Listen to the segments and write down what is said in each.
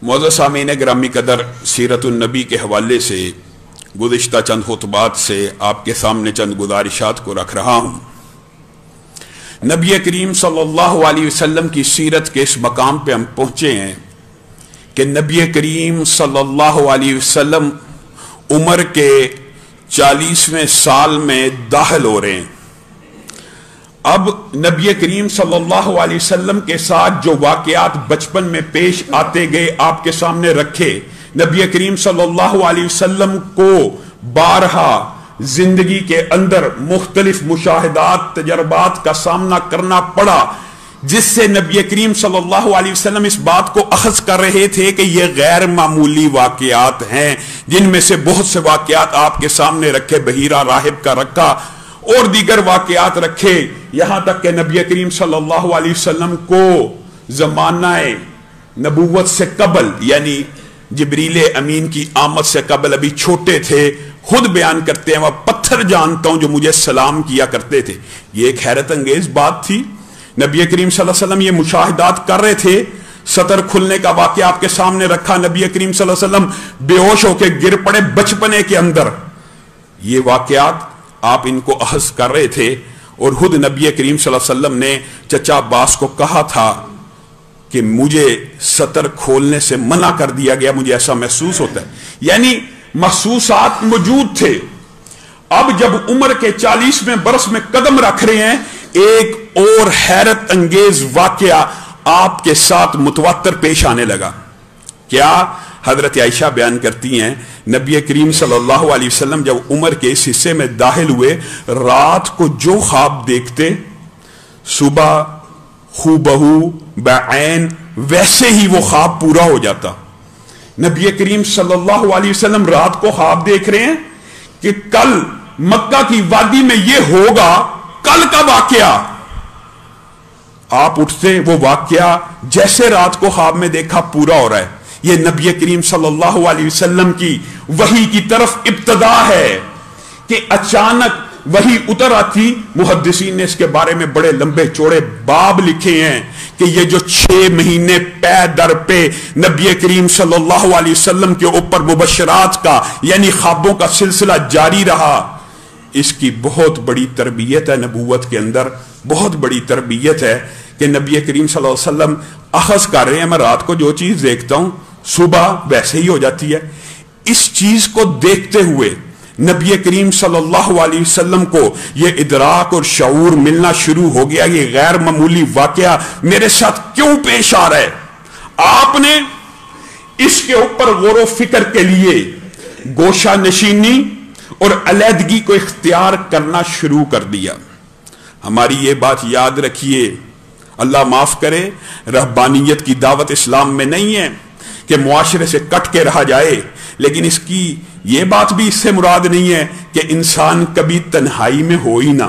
मुअज़्ज़ज़ सामीन ग्रामी कदर, सीरतुन नबी के हवाले से गुज़िश्ता चंद खुतबात से आपके सामने चंद गुज़ारिशात को रख रहा हूँ। नबी करीम सल्लल्लाहु अलैहि वसल्लम की सीरत के इस मकाम पे हम पहुँचे हैं कि नबी करीम सल्लल्लाहु अलैहि वसल्लम उम्र के 40वें साल में दाखिल हो रहे हैं। अब नबी करीम सल्लल्लाहु अलैहि वसल्लम के साथ जो वाक़यात बचपन में पेश आते गए आपके सामने रखे। नबी करीम सल्लल्लाहु अलैहि वसल्लम को बारहा जिंदगी के अंदर मुख्तलिफ मुशाहिदात तजर्बात का सामना करना पड़ा, जिससे नबी करीम सल्लल्लाहु अलैहि वसल्लम इस बात को अखज़ कर रहे थे कि ये गैर मामूली वाक़यात हैं, जिनमें से बहुत से वाक़यात आपके सामने रखे। बहीरा राहिब का रखा और दीगर वाक़यात रखे, यहां तक कि नबी करीम सल्लल्लाहु अलैहि वसल्लम को ज़मानाए नबूवत से कबल, यानी जिब्रील अमीन की आमद से कबल अभी छोटे थे, खुद बयान करते हैं वह पत्थर जानता हूं जो मुझे सलाम किया करते थे। यह एक हैरत अंगेज बात थी। नबी करीम सल्लल्लाहु अलैहि वसल्लम ये मुशाहिदात कर रहे थे। सतर खुलने का वाक़या आपके सामने रखा, नबी करीम सल्लल्लाहु अलैहि वसल्लम बेहोश होकर गिर पड़े बचपने के अंदर। ये वाक़यात आप इनको अहस कर रहे थे और खुद नबी करीम सल्लल्लाहु अलैहि वसल्लम ने चचा अब्बास को कहा था कि मुझे सतर खोलने से मना कर दिया गया, मुझे ऐसा महसूस होता है। यानी महसूसात मौजूद थे। अब जब उम्र के 40वें बरस में कदम रख रहे हैं, एक और हैरत अंगेज वाकया आपके साथ मुतवातर पेश आने लगा। क्या? हजरत आयशा बयान करती हैं, नबी करीम सल्लल्लाहु अलैहि वसल्लम जब उम्र के इस हिस्से में दाखिल हुए, रात को जो ख्वाब देखते, सुबह खूबहू बैन वैसे ही वो ख्वाब पूरा हो जाता। नबी करीम सल्लल्लाहु अलैहि वसल्लम रात को ख्वाब देख रहे हैं कि कल मक्का की वादी में ये होगा, कल का वाकया। आप उठते, वो वाकया जैसे रात को ख्वाब में देखा पूरा हो रहा है। ये नबी करीम सल्लल्लाहु अलैहि वसल्लम की वही की तरफ इब्तदा है कि अचानक वही उतर आती। मुहद्दिसीन ने इसके बारे में बड़े लंबे चौड़े बाब लिखे हैं कि ये जो 6 महीने पै दर पे नबी करीम सल्लल्लाहु अलैहि वसल्लम के ऊपर मुबशरात का यानी ख्वाबों का सिलसिला जारी रहा, इसकी बहुत बड़ी तरबियत है। नबूवत के अंदर बहुत बड़ी तरबियत है कि नबी करीम सल्लल्लाहु अलैहि वसल्लम अखज़ कर रहे हैं, मैं रात को जो चीज देखता हूं सुबह वैसे ही हो जाती है। इस चीज को देखते हुए नबी करीम सल्लल्लाहु अलैहि वसल्लम को यह इदराक और शऊर मिलना शुरू हो गया, ये गैर मामूली वाकया मेरे साथ क्यों पेश आ रहा है। आपने इसके ऊपर गौर फिक्र के लिए गोशा नशीनी और अलहदगी को इख्तियार करना शुरू कर दिया। हमारी ये बात याद रखिए, अल्लाह माफ करे, रहबानियत की दावत इस्लाम में नहीं है कि मुआशरे से कट के रहा जाए, लेकिन इसकी यह बात भी इससे मुराद नहीं है कि इंसान कभी तन्हाई में हो ही ना,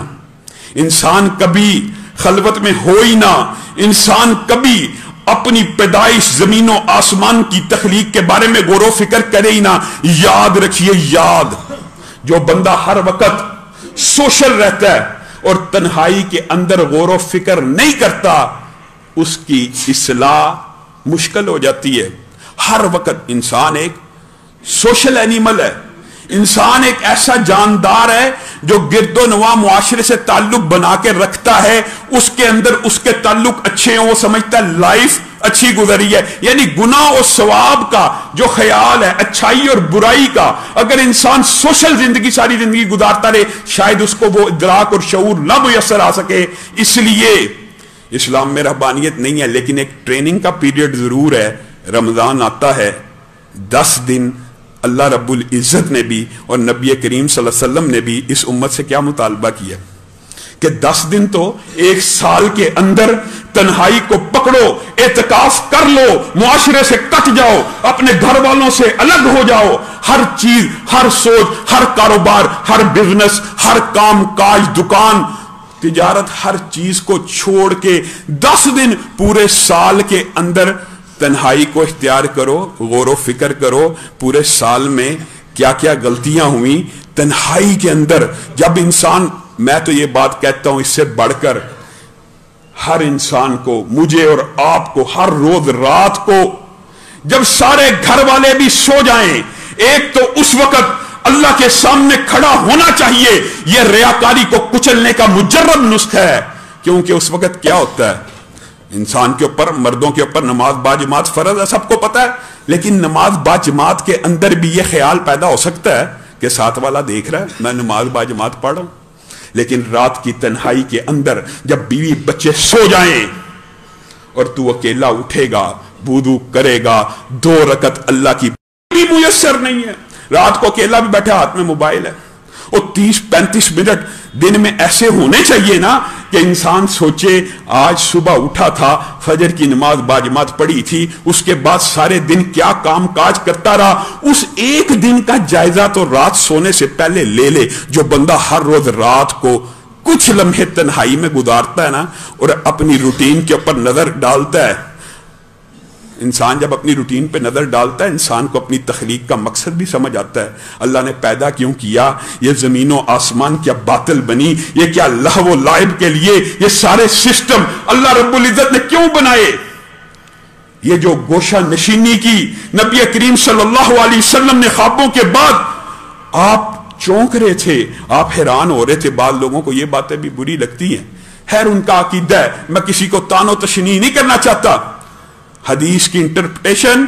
इंसान कभी खलवत में हो ही ना, इंसान कभी अपनी पैदाइश जमीनों आसमान की तखलीक के बारे में गौर फिक्र करे ही ना। याद रखिए, याद, जो बंदा हर वक्त सोशल रहता है और तन्हाई के अंदर गौर फिक्र नहीं करता, उसकी इस्लाह मुश्किल हो जाती है। हर वक्त इंसान एक सोशल एनिमल है, इंसान एक ऐसा जानदार है जो गिरदो नवा मुआशरे से ताल्लुक बना के रखता है। उसके अंदर उसके ताल्लुक अच्छे हैं, वो समझता है लाइफ अच्छी गुजरी है। यानी गुनाह और सवाब का जो ख्याल है, अच्छाई और बुराई का, अगर इंसान सोशल जिंदगी सारी जिंदगी गुजारता रहे, शायद उसको वो इदराक और शऊर ना मुयस्सर आ सके। इसलिए इस्लाम में रहबानियत नहीं है, लेकिन एक ट्रेनिंग का पीरियड जरूर है। रमजान आता है, 10 दिन अल्लाह रब्बुल इज्जत ने भी और नबी करीम सल्लल्लाहु अलैहि वसल्लम ने भी इस उम्मत से क्या मुतालबा किया कि 10 दिन तो एक साल के अंदर तन्हाई को पकड़ो, एतकाफ कर लो, मुआशरे से कट जाओ, अपने घर वालों से अलग हो जाओ। हर चीज, हर सोच, हर कारोबार, हर बिजनेस, हर काम काज, दुकान, तिजारत, हर चीज को छोड़ के 10 दिन पूरे साल के अंदर तन्हाई को इख्तियार करो, गौर फिक्र करो पूरे साल में क्या क्या गलतियां हुई तन्हाई के अंदर। जब इंसान, मैं तो ये बात कहता हूं, इससे बढ़कर हर इंसान को, मुझे और आपको, हर रोज रात को जब सारे घर वाले भी सो जाएं, एक तो उस वक्त अल्लाह के सामने खड़ा होना चाहिए। यह रियाकारी को कुचलने का मुजर्रब नुस्खा है, क्योंकि उस वक्त क्या होता है, इंसान के ऊपर, मर्दों के ऊपर नमाज बाजमात फर्ज है, सबको पता है, लेकिन नमाज बाजमात के अंदर भी यह ख्याल पैदा हो सकता है कि साथ वाला देख रहा है मैं नमाज बाजमात पढ़ रहा हूं। लेकिन रात की तन्हाई के अंदर जब बीवी बच्चे सो जाएं और तू अकेला उठेगा, वुदू करेगा, 2 रकत अल्लाह की भी मुयस्सर नहीं है, रात को अकेला भी बैठा, हाथ में मोबाइल है, और 30-35 मिनट दिन में ऐसे होने चाहिए ना कि इंसान सोचे आज सुबह उठा था, फजर की नमाज बाजमात पढ़ी थी, उसके बाद सारे दिन क्या काम काज करता रहा, उस एक दिन का जायजा तो रात सोने से पहले ले ले। जो बंदा हर रोज रात को कुछ लम्हे तन्हाई में गुजारता है ना और अपनी रूटीन के ऊपर नजर डालता है, इंसान जब अपनी रूटीन पे नजर डालता है, इंसान को अपनी तख्लीक का मकसद भी समझ आता है। अल्लाह ने पैदा क्यों किया, ये जमीनों आसमान क्या बातिल बनी, ये क्या लहव लाइब के लिए ये सारे सिस्टम अल्लाह रब्बुल इज्जत ने क्यों बनाए। ये जो गोशा नशीनी की नबी करीम सल्लल्लाहु अलैहि वसल्लम ने ख्वाबों के बाद, आप चौंक रहे थे, आप हैरान हो रहे थे। बाद लोगों को ये बातें भी बुरी लगती हैं, खैर उनका अकीदा है, मैं किसी को तानो तशनी नहीं करना चाहता। हदीस की इंटरप्रिटेशन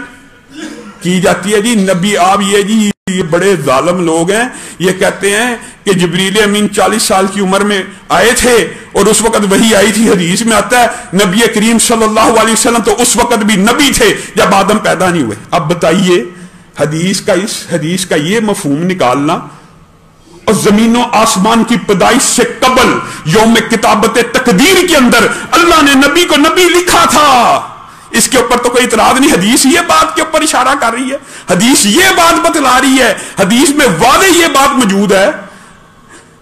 की जाती है जी, नबी आप ये बड़े जालिम लोग हैं, ये कहते हैं कि जिब्रील अमीन 40 साल की उम्र में आए थे और उस वक्त वही आई थी। हदीस में आता है नबी करीम सल्लल्लाहु अलैहि वसल्लम तो उस वक्त भी नबी थे जब आदम पैदा नहीं हुए। अब बताइए इस हदीस का ये मफहूम निकालना, और जमीनों आसमान की पैदाइश से कबल यौम किताबत तकदीर के अंदर अल्लाह ने नबी को नबी लिखा था, इसके ऊपर तो कोई इतराज नहीं। हदीस ये बात के ऊपर इशारा कर रही है, हदीस ये बात बतला रही है, हदीस में वादे ये बात मौजूद है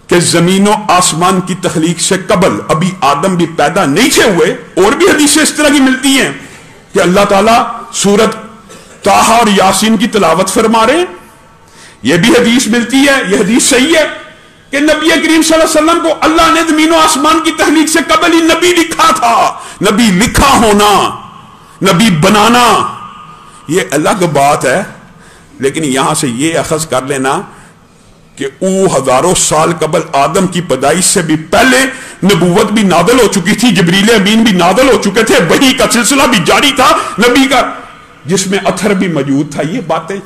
कि जमीनों आसमान की तख्लीक से कबल अभी आदम भी पैदा नहीं थे हुए। और भी हदीसें इस तरह की मिलती हैं कि अल्लाह ताला सूरत ताहा और यासीन की तिलावत फरमा रहे, यह भी हदीस मिलती है। यह हदीस सही है कि नबी करीम सल्लल्लाहु अलैहि वसल्लम को अल्लाह ने जमीनों आसमान की तख्लीक से कबल ही नबी लिखा था। नबी लिखा होना, नबी बनाना यह अलग बात है, लेकिन यहां से यह अखज कर लेना कि हजारों साल कबल आदम की पैदाइश से भी पहले नबूवत भी नादल हो चुकी थी, जिब्रील अमीन भी नादल हो चुके थे, वही का सिलसिला भी जारी था नबी का, जिसमें अथर भी मौजूद था। ये बातें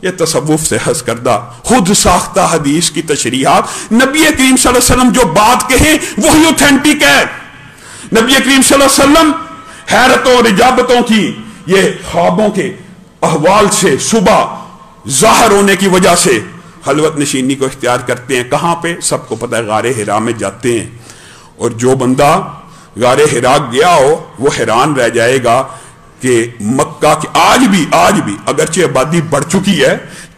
ये तसव्वुफ से हज करदा खुद साख्ता हदीस की तशरीहात, नबी करीम सल्लल्लाहु अलैहि वसल्लम जो बात कहे वही ऑथेंटिक है। नबी करीम सल्लल्लाहु अलैहि वसल्लम हैरतों और इजाबतों की ये ख्वाबों के अहवाल से सुबह जाहिर होने की वजह से हलवत नशीनी को इख्तियार करते हैं। कहां पे सबको पता है, गारे हिरा में जाते हैं। और जो बंदा गारे हिरा गया हो वो हैरान रह जाएगा कि मक्का की आज भी अगरचे आबादी बढ़ चुकी है,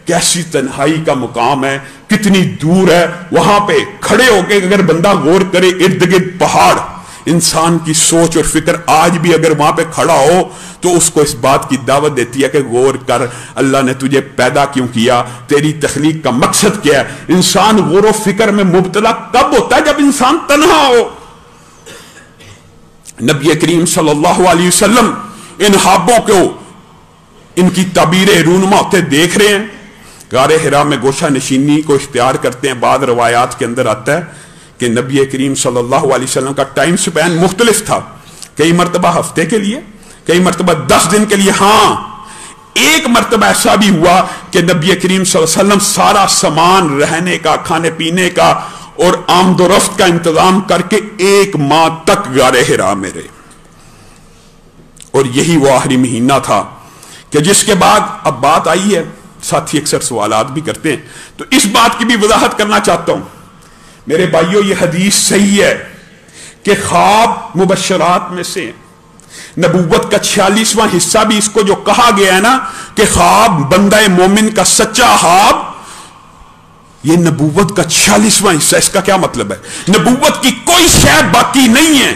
कैसी तन्हाई का मुकाम है, कितनी दूर है। वहां पे खड़े होकर अगर बंदा गौर करे, इर्द गिर्द पहाड़, इंसान की सोच और फिक्र आज भी अगर वहां पे खड़ा हो तो उसको इस बात की दावत देती है कि गौर कर, अल्लाह ने तुझे पैदा क्यों किया, तेरी तख्लीक का मकसद क्या है। इंसान गौर और फिक्र में मुब्तला कब होता है, जब इंसान तन्हा हो। नबी करीम सल्लल्लाहु अलैहि वसल्लम इन ख्वाबों को, इनकी ताबीरें रूनुमा होते देख रहे हैं, गारे हिरा में गोशा नशीनी को इख्तियार करते हैं। बाद रवायात के अंदर आता है कि नबी करीम सल्लल्लाहु अलैहि वसल्लम का टाइम स्पैन मुख्तलिफ था, कई मरतबा हफ्ते के लिए, कई मरतबा 10 दिन के लिए। हाँ, एक मरतबा ऐसा भी हुआ कि नबी करीम सल्लल्लाहु अलैहि वसल्लम सारा सामान, रहने का, खाने पीने का और आमदोरफ्त का इंतजाम करके 1 माह तक गारे हिरा में रहे। और यही वो आखिरी महीना था कि जिसके बाद अब बात आई है, साथी अक्सर सवालात भी करते हैं, तो इस बात की भी वजाहत करना चाहता हूं मेरे भाइयों। ये हदीस सही है कि ख्वाब मुबश्शरात में से नबूवत का 46वां हिस्सा भी इसको जो कहा गया है ना कि ख्वाब बंदा मोमिन का सच्चा ख्वाब, ये नबूवत का 46वां हिस्सा। इसका क्या मतलब है, नबूवत की कोई शय बाकी नहीं है,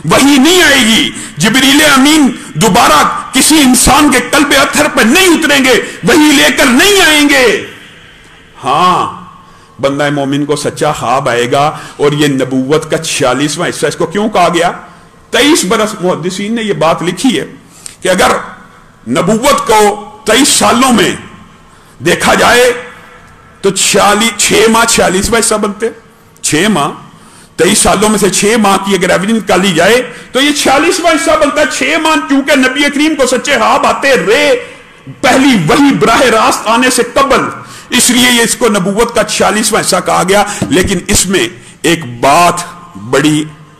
वही नहीं आएगी, जिब्रील अमीन दोबारा किसी इंसान के कल्बे अत्थर पर नहीं उतरेंगे, वही लेकर नहीं आएंगे। हां, बंदा मोमिन को सच्चा ख्वाब आएगा। और ये नबूवत का 46वां हिस्सा। इसको क्यों कहा गया, 23 बरस मुहद्दिसीन ने यह बात लिखी है कि अगर नबूवत को 23 सालों में देखा जाए तो 6 माह 46वां हिस्सा बनते हैं। 6 माह 23 सालों में से 6 माह की अगर एवरेज निकाली जाए तो ये 46वां हिस्सा बनता है। 6 माह क्योंकि नबी करीम को सच्चे ख्वाब आते रहे पहली वही बराह रास्त आने से कबल, इसलिए ये इसको नबूवत का 46वां हिस्सा कहा गया। लेकिन इसमें एक बात बड़ी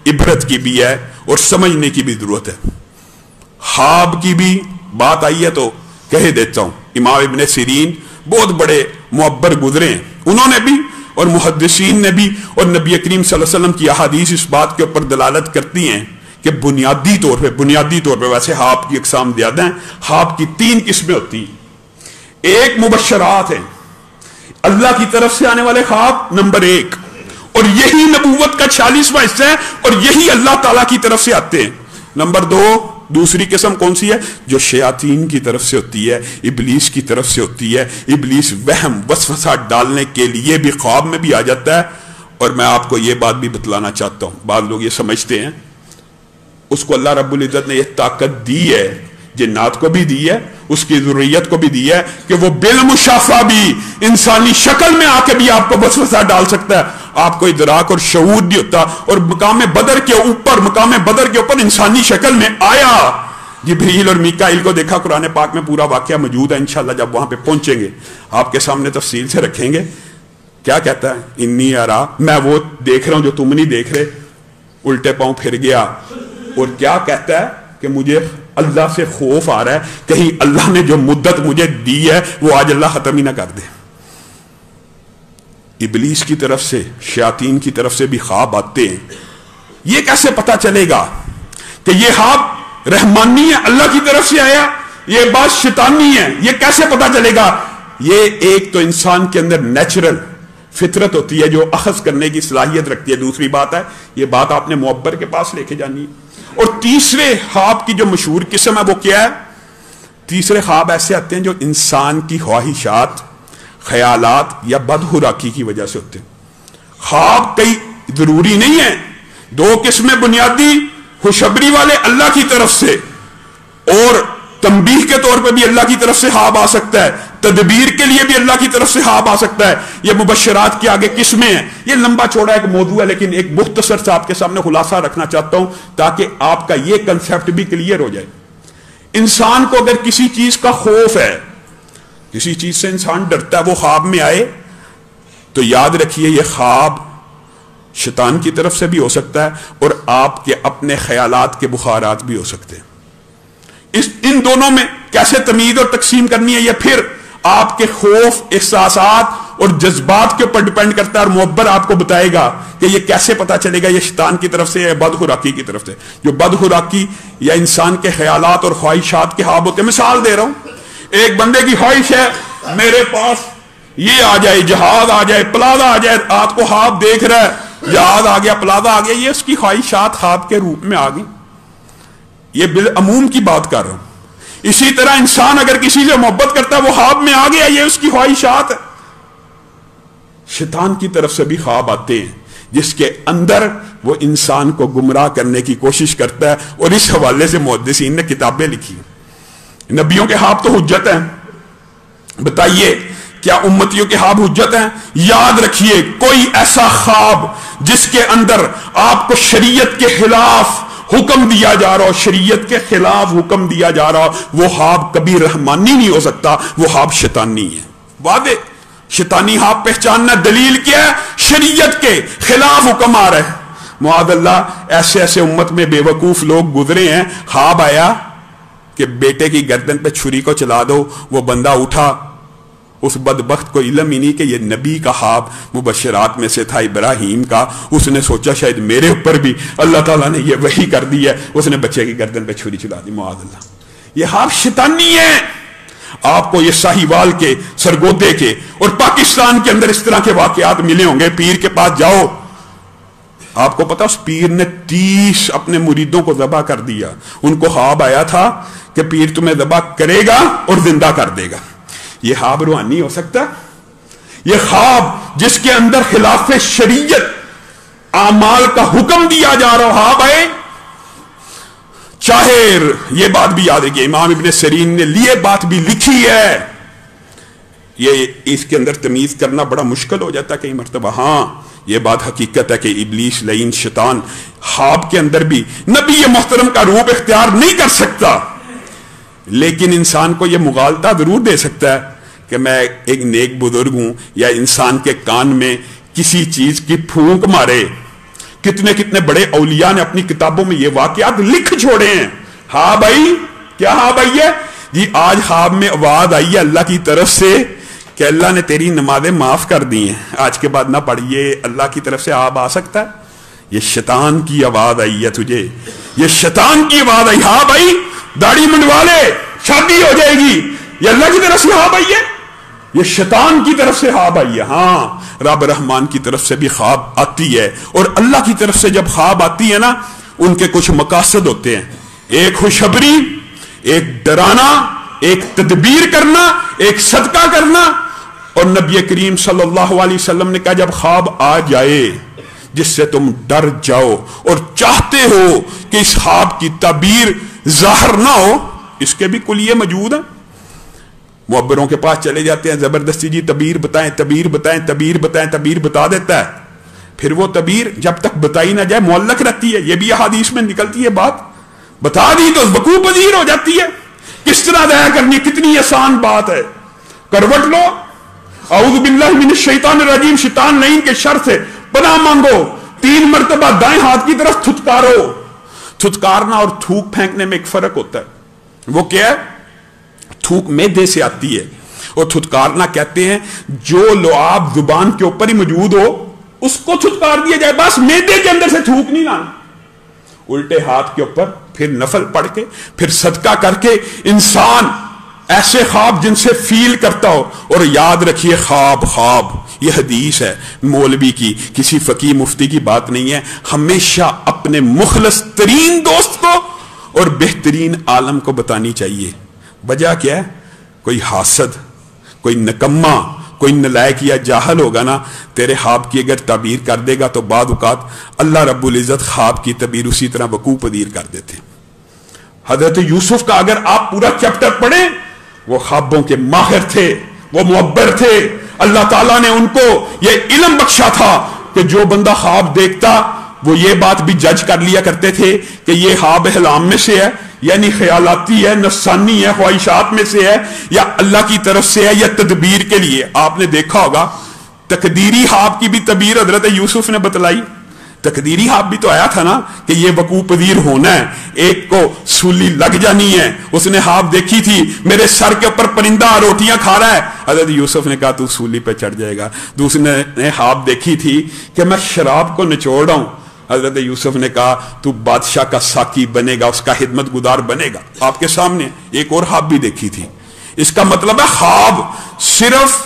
इबरत की भी है और समझने की भी जरूरत है। ख्वाब की भी बात आई है तो कह देता हूं, इमाम इब्ने सीरीन बहुत बड़े मुअब्बर गुजरे हैं, उन्होंने भी और मुहद्दिसीन ने भी, और नबी करीम सल्लल्लाहु अलैहि वसल्लम की अहादीस इस बात के ऊपर दलालत करती हैं कि बुनियादी तौर पे वैसे ख्वाब की अक़साम ज़्यादा हैं। ख्वाब की 3 किस्में होती हैं। एक मुबश्शरात है, अल्लाह की तरफ से आने वाले ख्वाब नंबर 1, और यही नबूवत का 46वां हिस्सा है और यही अल्लाह ताला की तरफ से आते हैं। नंबर 2, दूसरी किस्म कौन सी है? जो शयातीन की तरफ से होती है, इबलीस की तरफ से होती है। इबलीस वहम वसवसा डालने के लिए भी ख्वाब में भी आ जाता है। और मैं आपको यह बात भी बतलाना चाहता हूं, बाद लोग ये समझते हैं उसको अल्लाह रब्बुल इज्जत ने यह ताकत दी है, जिन्नात को भी दी है, उसकी ज़ुर्रियत को भी दी है कि वो बिलमुशाफा भी इंसानी शक्ल में आके भी आपको वसवसा डाल सकता है। आपको इदराक और शऊर नहीं होता। और मकाम बदर के ऊपर इंसानी शक्ल में आया। जिब्रील और मीकाईल को देखा, कुरान पाक में पूरा वाकया मौजूद है। इंशाअल्लाह जब वहां पे पहुंचेंगे आपके सामने तफसील से रखेंगे। क्या कहता है? इन्नी अरा, मैं वो देख रहा हूं जो तुम नहीं देख रहे। उल्टे पांव फिर गया और क्या कहता है कि मुझे अल्लाह से खौफ आ रहा है, कहीं अल्लाह ने जो मुद्दत मुझे दी है वो आज अल्लाह खत्म ही ना कर दे। इबलीस की तरफ से, शयातीन की तरफ से भी ख्वाब आते हैं। ये कैसे पता चलेगा कि ये ख्वाब रहमानी है, अल्लाह की तरफ से आया, ये बात शैतानी है? ये कैसे पता चलेगा? ये एक तो इंसान के अंदर नेचुरल फितरत होती है जो अखज़ करने की सलाहियत रखती है। दूसरी बात है, ये बात आपने मुअब्बर के पास लेके जानी है। और तीसरे ख्वाब की जो मशहूर किस्म है वो क्या है? तीसरे ख्वाब ऐसे आते हैं जो इंसान की ख्वाहिशात, ख्यालात या बदहुराकी की वजह से होते हैं। ख्वाब कई जरूरी नहीं है। 2 किस्में बुनियादी, खुशखबरी वाले अल्लाह की तरफ से, और तंबीह के तौर पर भी अल्लाह की तरफ से ख्वाब आ सकता है, तदबीर के लिए भी अल्लाह की तरफ से ख्वाब आ सकता है। ये मुबश्शरात के आगे किस्में हैं। ये लंबा चौड़ा एक मौजू है, लेकिन एक मुख्तसर से आपके सामने खुलासा रखना चाहता हूं ताकि आपका ये कंसेप्ट भी क्लियर हो जाए। इंसान को अगर किसी चीज का खौफ है, किसी चीज से इंसान डरता है, वो ख्वाब में आए, तो याद रखिए ये ख्वाब शैतान की तरफ से भी हो सकता है और आपके अपने ख्यालात के बुखारात भी हो सकते हैं। इन दोनों में कैसे तमीज और तकसीम करनी है, यह फिर आपके खौफ, एहसासात और जज्बात के ऊपर डिपेंड करता है। और मुअब्बर आपको बताएगा कि यह कैसे पता चलेगा ये शैतान की तरफ से या बदखुराकी की तरफ से। जो बदखुराकी या इंसान के ख्यालात और ख्वाहिशात के ख्वाब होते हैं, मिसाल दे रहा हूं, एक बंदे की ख्वाहिश है मेरे पास ये आ जाए, जहाज आ जाए, प्लाजा आ जाए। रात को ख्वाब देख रहा है, जहाज आ गया, प्लाजा आ गया, ये उसकी ख्वाहिशात ख्वाब के रूप में आ गई। ये बिल अमूम की बात कर रहा हूं। इसी तरह इंसान अगर किसी से मोहब्बत करता है, वो ख्वाब में आ गया, ये उसकी ख्वाहिशात है। शैतान की तरफ से भी ख्वाब आते हैं जिसके अंदर वो इंसान को गुमराह करने की कोशिश करता है। और इस हवाले से मुहद्दिसीन ने किताबें लिखी। नबियों के ख्वाब तो हुज्जत हैं, बताइए क्या उम्मतियों के ख्वाब हुज्जत हैं? याद रखिए, कोई ऐसा ख्वाब जिसके अंदर आपको शरीयत के खिलाफ हुक्म दिया जा रहा हो, शरीयत के खिलाफ हुक्म दिया जा रहा हो, वो ख्वाब कभी रहमानी नहीं हो सकता, वो ख्वाब शैतानी है। वादे शैतानी ख्वाब पहचानना, दलील क्या है? शरीयत के खिलाफ हुक्म आ रहा है। मुआज़ल्लाह, ऐसे ऐसे उम्मत में बेवकूफ लोग गुजरे हैं। ख्वाब आया कि बेटे की गर्दन पे छुरी को चला दो, वो बंदा उठा, उस बदबख्त को इल्म ही नहीं कि ये नबी का ख्वाब मुबश्शरात में से था, इब्राहीम का। उसने सोचा शायद मेरे ऊपर भी अल्लाह ताला ने ये वही कर दी है, उसने बच्चे की गर्दन पे छुरी चला दी। मुआज़ल्लाह, ये ख्वाब शैतानी है। आपको ये साहिवाल के, सरगोदे के और पाकिस्तान के अंदर इस तरह के वाकयात मिले होंगे। पीर के पास जाओ, आपको पता उस पीर ने 30 अपने मुरीदों को ज़बह कर दिया। उनको ख्वाब आया था कि पीर तुम्हें ज़बह करेगा और जिंदा कर देगा। यह ख्वाब रूहानी हो सकता? यह ख्वाब जिसके अंदर खिलाफ शरीयत आमाल का हुक्म दिया जा रहा, ख्वाब आए چاہے یہ بات بھی یاد رکھیے، امام ابن سیرین نے یہ بات بھی لکھی ہے، یہ اس کے اندر تمیز کرنا بڑا مشکل ہو جاتا ہے کئی مرتبہ۔ ہاں یہ بات حقیقت ہے کہ ابلیس لعین شیطان خواب کے اندر بھی نبی محترم کا روپ اختیار نہیں کر سکتا، لیکن انسان کو یہ مغالطہ ضرور دے سکتا ہے کہ میں ایک نیک بزرگ ہوں، یا انسان کے کان میں کسی چیز کی پھونک مارے۔ کتنے کتنے بڑے اولیاء نے اپنی کتابوں میں یہ واقعات لکھ چھوڑے ہیں۔ ہاں بھائی، کیا ہاں بھائی ہے جی؟ آج خواب میں آواز آئی ہے اللہ کی طرف سے کہ اللہ نے تیری نمازیں معاف کر دی ہیں، آج کے بعد نہ پڑھیے، اللہ کی طرف سے آپ آ سکتا ہے؟ یہ شیطان کی آواز آئی ہے تجھے، یہ شیطان کی آواز آئی۔ ہاں بھائی داڑھی منڈوا لے، شادی ہو جائے گی، یہ اللہ کی طرف سے ہاں بھائی ہے، یہ شیطان کی طرف سے خواب آئی ہے۔ ہاں رب رحمان کی طرف سے بھی خواب آتی ہے، اور اللہ کی طرف سے جب خواب آتی ہے نا، ان کے کچھ مقاصد ہوتے ہیں، ایک خوشخبری، ایک ڈرانا، ایک تدبیر کرنا، ایک صدقہ کرنا۔ اور نبی کریم صلی اللہ علیہ وسلم نے کہا جب خواب آ جائے جس سے تم ڈر جاؤ اور چاہتے ہو کہ اس خواب کی تعبیر ظاہر نہ ہو، اس کے بھی کلیے موجود ہیں۔ معبروں کے پاس چلے جاتے ہیں، زبردستی جی تعبیر بتائیں، تعبیر بتائیں، تعبیر بتائیں، تعبیر بتا دیتا ہے، پھر وہ تعبیر جب تک بتائی نہ جائے معلق رہتی ہے۔ یہ بھی احادیث میں نکلتی ہے بات، بتا دی تو وقوع پذیر ہو جاتی ہے۔ کس طرح ضائع کرنی، کتنی آسان بات ہے۔ کروٹ لو، اعوذ باللہ من الشیطان الرجیم، شیطان لعین کے شر سے پناہ مانگو، 3 مرتبہ دائیں ہاتھ کی طرف تھتکارو۔ تھتکارنا اور تھوک پھینکنے میں ایک فرق ہوتا ہے۔ وہ کیا ہے؟ تھوک معدے سے آتی ہے، اور تھتکارنا کہتے ہیں جو لعاب زبان کے اوپر ہی موجود ہو اس کو تھتکار دیا جائے، بس معدے کے اندر سے تھوک نہیں لانا۔ الٹے ہاتھ کے اوپر، پھر نفل پڑھ کے، پھر صدقہ کر کے انسان ایسے خواب جن سے فیل کرتا ہو۔ اور یاد رکھیے خواب یہ حدیث ہے مولوی کی، کسی فقیہ مفتی کی بات نہیں ہے۔ ہمیشہ اپنے مخلص ترین دوست کو اور بہترین عالم کو بتانی چاہیے۔ وجہ کیا ہے؟ کوئی حاسد، کوئی نکما، کوئی نلائق یا جاہل ہوگا نا، تیرے خواب کی اگر تعبیر کر دے گا تو بعض اوقات اللہ رب العزت خواب کی تعبیر اسی طرح وقوع پذیر کر دیتے ہیں۔ حضرت یوسف کا اگر آپ پورا چیپٹر پڑھیں، وہ خوابوں کے ماہر تھے، وہ معبر تھے۔ اللہ تعالیٰ نے ان کو یہ علم بخشا تھا کہ جو بندہ خواب دیکھتا وہ یہ بات بھی جج کر لیا کرتے تھے کہ یہ خواب احلام میں سے ہے، یعنی خیالاتی ہے، نفسانی ہے، خواہشات میں سے ہے، یا اللہ کی طرف سے ہے، یا تدبیر کے لیے۔ آپ نے دیکھا ہوگا تقدیری خواب کی بھی تعبیر حضرت یوسف نے بتلائی۔ تقدیری خواب بھی تو آیا تھا نا کہ یہ وقوع پذیر ہونا ہے، ایک کو سولی لگ جانی ہے۔ اس نے خواب دیکھی تھی میرے سر کے اوپر پرندہ روٹیاں کھا رہا ہے، حضرت یوسف نے کہا تو سولی پہ چڑھ جائے گا۔ دوسرے نے خواب دیکھی تھی کہ میں شراب کو نچوڑ رہا ہوں، حضرت یوسف نے کہا تو بادشاہ کا ساقی بنے گا، اس کا خدمت گزار بنے گا۔ آپ کے سامنے ایک اور خواب بھی دیکھی تھی۔ اس کا مطلب ہے خواب صرف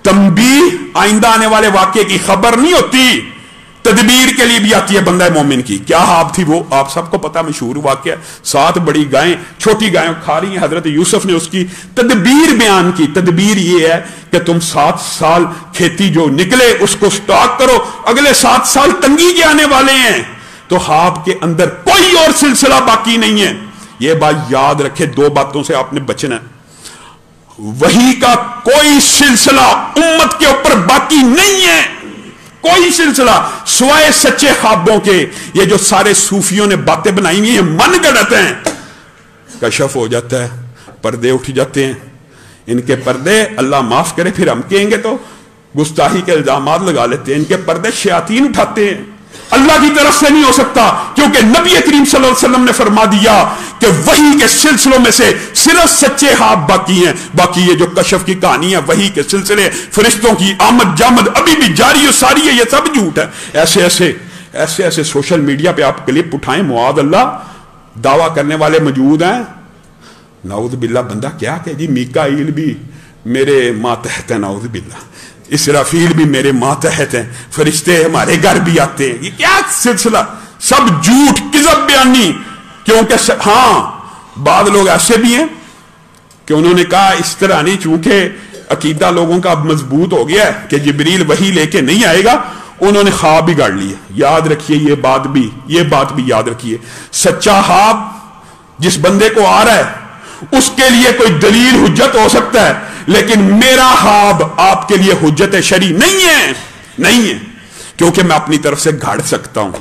تنبیہ، آئندہ آنے والے واقعے کی خبر نہیں ہوتی، تدبیر کے لیے بھی آتی ہے بندہ مومن کی۔ کیا خواب تھی وہ آپ سب کو پتا، مشہور واقعہ، 7 بڑی گائیں چھوٹی گائیں کھا رہی ہیں، حضرت یوسف نے اس کی تدبیر بیان کی۔ تدبیر یہ ہے کہ تم 7 سال کھیتی جو نکلے اس کو سٹاک کرو، اگلے 7 سال تنگی کے آنے والے ہیں، تو خواب کے اندر کوئی اور سلسلہ باقی نہیں ہے۔ یہ بات یاد رکھے، 2 باتوں سے آپ نے بچنا ہے۔ وحی کا کوئی سلسلہ امت کے اوپر باقی نہیں ہے، کوئی سلسلہ سوائے سچے خوابوں کے۔ یہ جو سارے صوفیوں نے باتیں بنائی ہوئی ہیں من گڑت ہیں، کشف ہو جاتا ہے، پردے اٹھ جاتے ہیں۔ ان کے پردے اللہ معاف کرے، پھر ہم کہیں گے تو گستاخی کے الزامات لگا لیتے ہیں، ان کے پردے شیاطین اٹھاتے ہیں، اللہ کی طرف سے نہیں ہو سکتا، کیونکہ نبی کریم صلی اللہ علیہ وسلم نے فرما دیا کہ وحی کے سلسلوں میں سے صرف سچے خواب باقی ہیں، باقی یہ جو کشف کی کہانی ہے، وحی کے سلسلے، فرشتوں کی آمد جامد ابھی بھی جاری و ساری ہے، یہ سب جھوٹ ہے۔ ایسے ایسے سوشل میڈیا پہ آپ کلپ اٹھائیں، معاذ اللہ دعویٰ کرنے والے موجود ہیں، نعوذ باللہ بندہ کیا کہ جی میکائیل بھی میرے ماتحت ہے، نعوذ باللہ اسرافیل بھی میرے ماتحت ہیں، فرشتے ہمارے گھر بھی آتے ہیں۔ یہ کیا سلسلہ، سب جھوٹ، کذب بیانی۔ کیونکہ ہاں بعض لوگ ایسے بھی ہیں کہ انہوں نے کہا اس طرح نہیں، چونکہ عقیدہ لوگوں کا اب مضبوط ہو گیا ہے کہ جبریل وحی لے کے نہیں آئے گا، انہوں نے خواب بھی گاڑ لیے۔ یاد رکھیے یہ بات بھی یاد رکھیے، سچا خواب جس بندے کو آ رہا ہے اس کے لیے کوئی دلیل حجت ہو سکتا ہے، لیکن میرا خواب آپ کے لیے حجت شرعی نہیں ہے، کیونکہ میں اپنی طرف سے گھڑ سکتا ہوں۔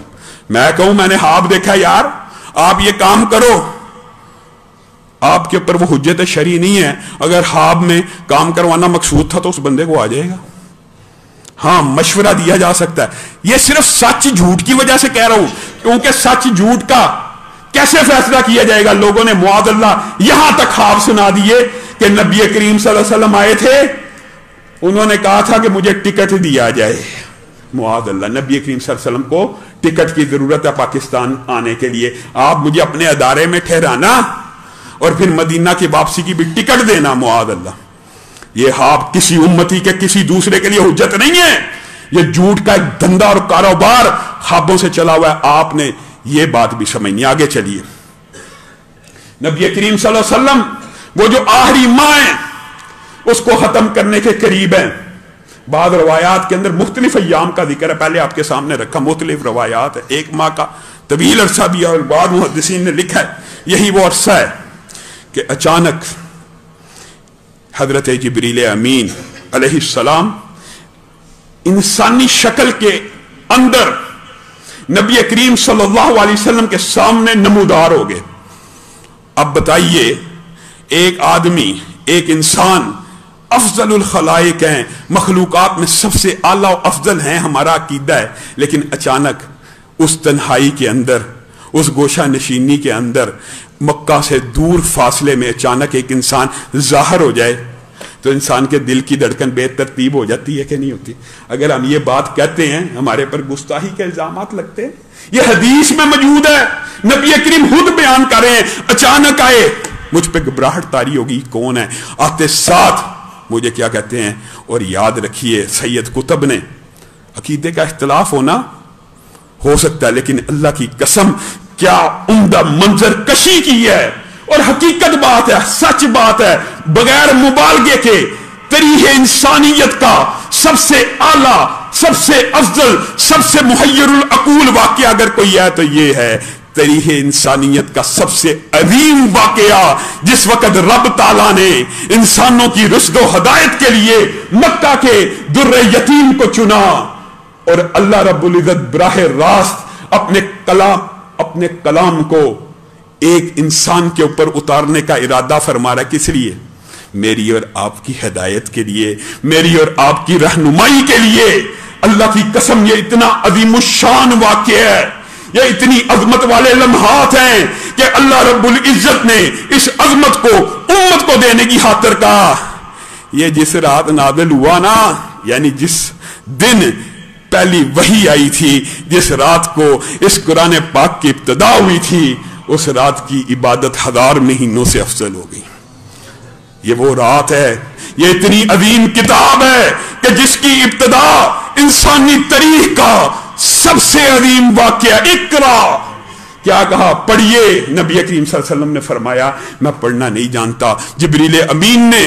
میں کہوں میں نے خواب دیکھا یار آپ یہ کام کرو، آپ کے اوپر وہ حجت شرعی نہیں ہے۔ اگر خواب میں کام کروانا مقصود تھا تو اس بندے کو آ جائے گا، ہاں مشورہ دیا جا سکتا ہے۔ یہ صرف سچ جھوٹ کی وجہ سے کہہ رہا ہوں، کیونکہ سچ جھوٹ کا کیسے فیصلہ کیا جائے گا؟ لوگوں نے معاذ اللہ یہاں تک خواب سنا دیے کہ نبی کریم صلی اللہ علیہ وسلم آئے تھے، انہوں نے کہا تھا کہ مجھے ٹکٹ دیا جائے۔ معاذ اللہ، نبی کریم صلی اللہ علیہ وسلم کو ٹکٹ کی ضرورت ہے پاکستان آنے کے لیے، آپ مجھے اپنے ادارے میں ٹھہرانا اور پھر مدینہ کی واپسی کی بھی ٹکٹ دینا۔ معاذ اللہ، یہ خواب کسی امتی کے کسی دوسرے کے لیے حجت نہیں ہے، یہ جھوٹ کا ایک دھندا اور کاروبار خوابوں سے چلا ہوا ہے۔ آپ نے یہ بات بھی سمجھنی۔ آگے چلیے، نبی کریم صلی اللہ علیہ وسلم وہ جو آخری ماہ ہے اس کو ختم کرنے کے قریب ہیں۔ بعض روایات کے اندر مختلف ایام کا ذکر ہے، پہلے آپ کے سامنے رکھا، مختلف روایات ہے، ایک ماہ کا طویل عرصہ بھی ہے، اور بعض محدثین نے لکھا ہے یہی وہ عرصہ ہے کہ اچانک حضرت جبریل امین علیہ السلام انسانی شکل کے اندر نبی کریم صلی اللہ علیہ وسلم کے سامنے نمودار ہو گئے۔ اب بتائیے، ایک آدمی، ایک انسان افضل الخلائق ہیں، مخلوقات میں سب سے اعلیٰ و افضل ہیں، ہمارا عقیدہ ہے، لیکن اچانک اس تنہائی کے اندر، اس گوشہ نشینی کے اندر، مکہ سے دور فاصلے میں اچانک ایک انسان ظاہر ہو جائے تو انسان کے دل کی دھڑکن بے ترتیب ہو جاتی ہے کہ نہیں ہوتی؟ اگر ہم یہ بات کہتے ہیں ہمارے پر گستاخی کے الزامات لگتے ہیں۔ یہ حدیث میں موجود ہے، نبی کریم خود بیان کر رہے ہیں، اچانک آئے، مجھ پہ گھبراہٹ طاری ہوگی، کون ہے؟ آتے ساتھ مجھے کیا کہتے ہیں؟ اور یاد رکھیے سید قطب نے، عقیدے کا اختلاف ہونا ہو سکتا ہے، لیکن اللہ کی قسم کیا عمدہ منظر کشی کی ہے، اور حقیقت بات ہے، سچ بات ہے، بغیر مبالغے کے تاریخ انسانیت کا سب سے اعلیٰ، سب سے افضل، سب سے محیر العقول واقعہ اگر کوئی ہے تو یہ ہے تاریخ انسانیت کا سب سے عظیم واقعہ، جس وقت رب تعالیٰ نے انسانوں کی رشد و ہدایت کے لیے مکہ کے در یتیم کو چنا، اور اللہ رب العزت براہ راست اپنے کلام کو ایک انسان کے اوپر اتارنے کا ارادہ فرما رہا ہے۔ کس لیے؟ میری اور آپ کی ہدایت کے لیے، میری اور آپ کی رہنمائی کے لیے۔ اللہ کی قسم یہ اتنا عظیم الشان واقعہ ہے، یہ اتنی عظمت والے لمحات ہیں کہ اللہ رب العزت نے اس عظمت کو امت کو دینے کی خاطر کہا۔ یہ جس رات نازل ہوا نا، یعنی جس دن پہلی وحی آئی تھی، جس رات کو اس قرآن پاک کی ابتدا ہوئی تھی، اس رات کی عبادت 1000 مہینوں سے افضل ہو گئی۔ یہ وہ رات ہے، یہ اتنی عظیم کتاب ہے کہ جس کی ابتدا انسانی تاریخ کا سب سے عظیم واقعہ اقرا، کیا کہا؟ پڑھیے۔ نبی کریم صلی اللہ علیہ وسلم نے فرمایا میں پڑھنا نہیں جانتا۔ جبریل امین نے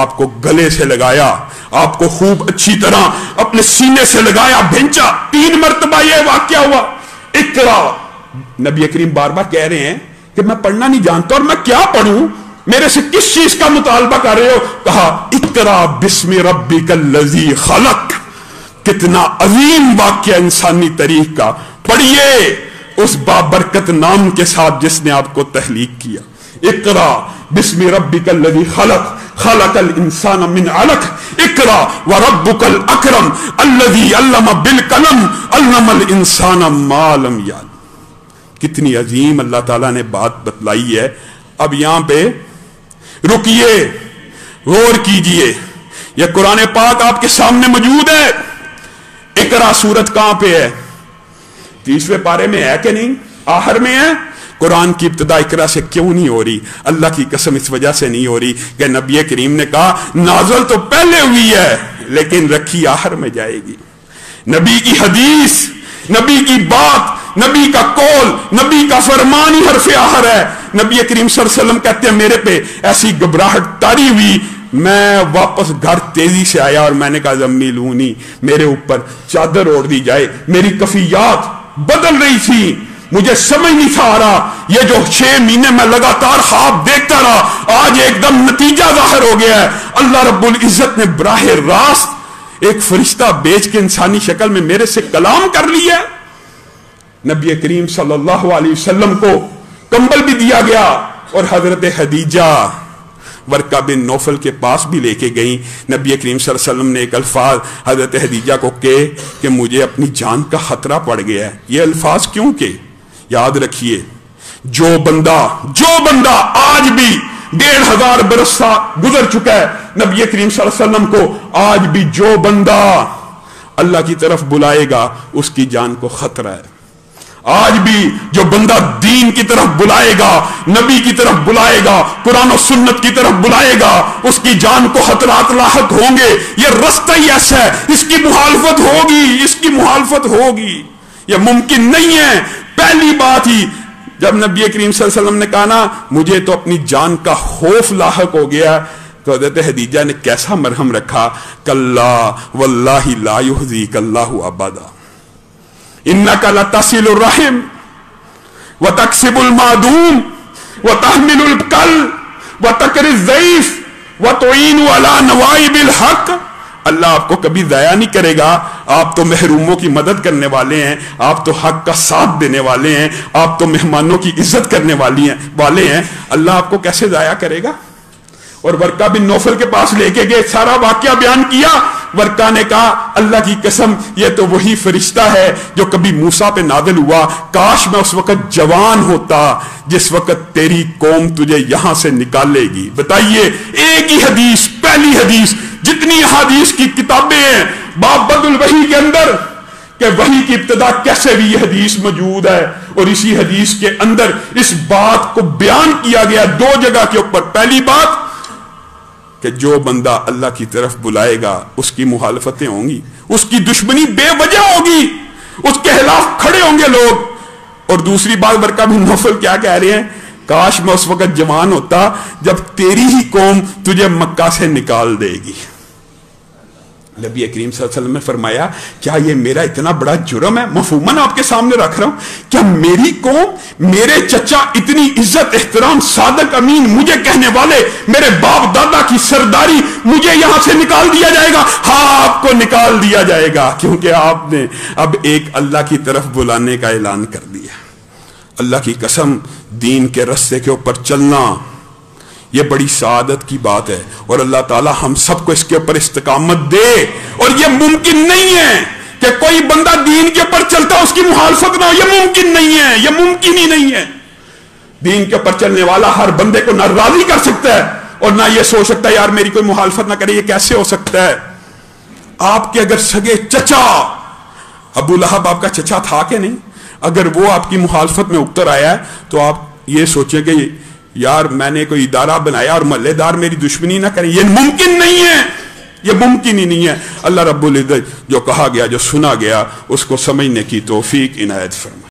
آپ کو گلے سے لگایا، آپ کو خوب اچھی طرح اپنے سینے سے لگایا، بھینچا، 3 مرتبہ یہ واقعہ ہوا، اقرا۔ نبی کریم بار بار کہہ رہے ہیں کہ میں پڑھنا نہیں جانتا، اور میں کیا پڑھوں؟ میرے سے کس چیز کا مطالبہ کر رہے ہو؟ کہا اقرا بسم ربک الذی خلق۔ کتنا عظیم واقعہ انسانی تاریخ کا، پڑھیے اس بابرکت نام کے ساتھ جس نے آپ کو تخلیق کیا۔ اقرا بسم ربک الذی خلق، خلق الانسان من علق، اقرا وربک الاکرم الذی علم بالقلم، علم الانسان ما لم یعلم۔ کتنی عظیم اللہ تعالیٰ نے بات بتلائی ہے۔ اب یہاں پہ رکیے، غور کیجئے، یہ قرآن پاک آپ کے سامنے موجود ہے۔ اقرا سورت کہاں پہ ہے؟ 30ویں پارے میں ہے کہ نہیں؟ آخر میں ہے۔ قرآن کی ابتدا اقرا سے کیوں نہیں ہو رہی؟ اللہ کی قسم اس وجہ سے نہیں ہو رہی کہ نبی کریم نے کہا نازل تو پہلے ہوئی ہے لیکن رکھی آخر میں جائے گی۔ نبی کی حدیث، نبی کی بات، نبی کا قول، نبی کا فرمان ہی حرف آخر ہے۔ نبی کریم صلی اللہ علیہ وسلم کہتے ہیں میرے پہ ایسی گھبراہٹ طاری ہوئی، میں واپس گھر تیزی سے آیا اور میں نے کہا زمیلونی، میرے اوپر چادر اوڑھ دی جائے۔ میری کفیات بدل رہی تھی، مجھے سمجھ نہیں تھا آ رہا، یہ جو 6 مہینے میں لگاتار خواب دیکھتا رہا آج ایک دم نتیجہ ظاہر ہو گیا ہے۔ اللہ رب العزت نے براہ راست ایک فرشتہ بیچ کے انسانی شکل میں میرے سے کلام کر لیا۔ نبی کریم صلی اللہ علیہ وسلم کو کمبل بھی دیا گیا اور حضرت خدیجہ ورقہ بن نوفل کے پاس بھی لے کے گئیں۔ نبی کریم صلی اللہ علیہ وسلم نے ایک الفاظ حضرت خدیجہ کو کہے کہ مجھے اپنی جان کا خطرہ پڑ گیا ہے۔ یہ الفاظ کیوں کہ یاد رکھیے، جو بندہ آج بھی 1500 برس گزر چکا ہے نبی کریم صلی اللہ علیہ وسلم کو، آج بھی جو بندہ اللہ کی طرف بلائے گا اس کی جان کو خطرہ ہے۔ آج بھی جو بندہ دین کی طرف بلائے گا، نبی کی طرف بلائے گا، قرآن و سنت کی طرف بلائے گا، اس کی جان کو خطرات لاحق ہوں گے۔ یہ رستہ ہی ایسا ہے، اس کی مخالفت ہوگی، یہ ممکن نہیں ہے۔ پہلی بات ہی جب نبی کریم صلی اللہ علیہ وسلم نے کہا نا مجھے تو اپنی جان کا خوف لاحق ہو گیا، تو حضرت خدیجہ نے کیسا مرہم رکھا، کلا واللہ لا یحزیک اللہ ابدا انک لتصل الرحم وتکسب المعدوم وتحمل الکل وتقری الضیف وتعین علی نوائب الحق۔ اللہ آپ کو کبھی ضائع نہیں کرے گا، آپ تو محروموں کی مدد کرنے والے ہیں، آپ تو حق کا ساتھ دینے والے ہیں، آپ تو مہمانوں کی عزت کرنے والے ہیں، اللہ آپ کو کیسے ضائع کرے گا؟ اور ورقہ بن نوفل کے پاس لے کے گئے، سارا واقعہ بیان کیا۔ ورقہ نے کہا اللہ کی قسم یہ تو وہی فرشتہ ہے جو کبھی موسیٰ پہ نازل ہوا، کاش میں اس وقت جوان ہوتا جس وقت تیری قوم تجھے یہاں سے نکالے گی۔ بتائیے ایک ہی حدیث، پہلی حدیث، جتنی حدیث کی کتابیں ہیں باب بدء الوحی کے اندر کہ وحی کی ابتدا کیسے بھی یہ حدیث موجود ہے، اور اسی حدیث کے اندر اس بات کو بیان کیا گیا 2 جگہ کے اوپر۔ پہلی بات کہ جو بندہ اللہ کی طرف بلائے گا اس کی مخالفتیں ہوں گی، اس کی دشمنی بے وجہ ہوگی، اس کے خلاف کھڑے ہوں گے لوگ۔ اور دوسری بات ورقہ بن نوفل کیا کہہ رہے ہیں، کاش میں اس وقت جوان ہوتا جب تیری ہی قوم تجھے مکہ سے نکال دے گی۔ نبی کریم صلی اللہ علیہ وسلم نے فرمایا کیا یہ میرا اتنا بڑا جرم ہے؟ مفہوماً آپ کے سامنے رکھ رہا ہوں، کیا میری قوم، میرے چچا اتنی عزت احترام صادق امین مجھے کہنے والے، میرے باپ دادا کی سرداری، مجھے یہاں سے نکال دیا جائے گا؟ ہاں آپ کو نکال دیا جائے گا، کیونکہ آپ نے اب ایک اللہ کی طرف بلانے کا اعلان کر دیا۔ اللہ کی قسم دین کے رستے کے اوپر چلنا یہ بڑی سعادت کی بات ہے، اور اللہ تعالی ہم سب کو اس کے اوپر استقامت دے۔ اور یہ ممکن نہیں ہے کہ کوئی بندہ دین کے اوپر چلتا اس کی مخالفت نہ ہو، یہ ممکن نہیں ہے، یہ ممکن ہی نہیں ہے۔ دین کے اوپر چلنے والا ہر بندے کو نہ راضی کر سکتا ہے اور نہ یہ سوچ سکتا ہے یار میری کوئی مخالفت نہ کرے، یہ کیسے ہو سکتا ہے؟ آپ کے اگر سگے چچا ابو لہب آپ کا چچا تھا کہ نہیں، اگر وہ آپ کی مخالفت میں اتر آیا ہے تو آپ یہ سوچیں کہ یار میں نے کوئی ادارہ بنایا اور محلے دار میری دشمنی نہ کریں، یہ ممکن نہیں ہے، یہ ممکن ہی نہیں ہے۔ اللہ رب العزت جو کہا گیا، جو سنا گیا، اس کو سمجھنے کی توفیق عنایت فرمائے۔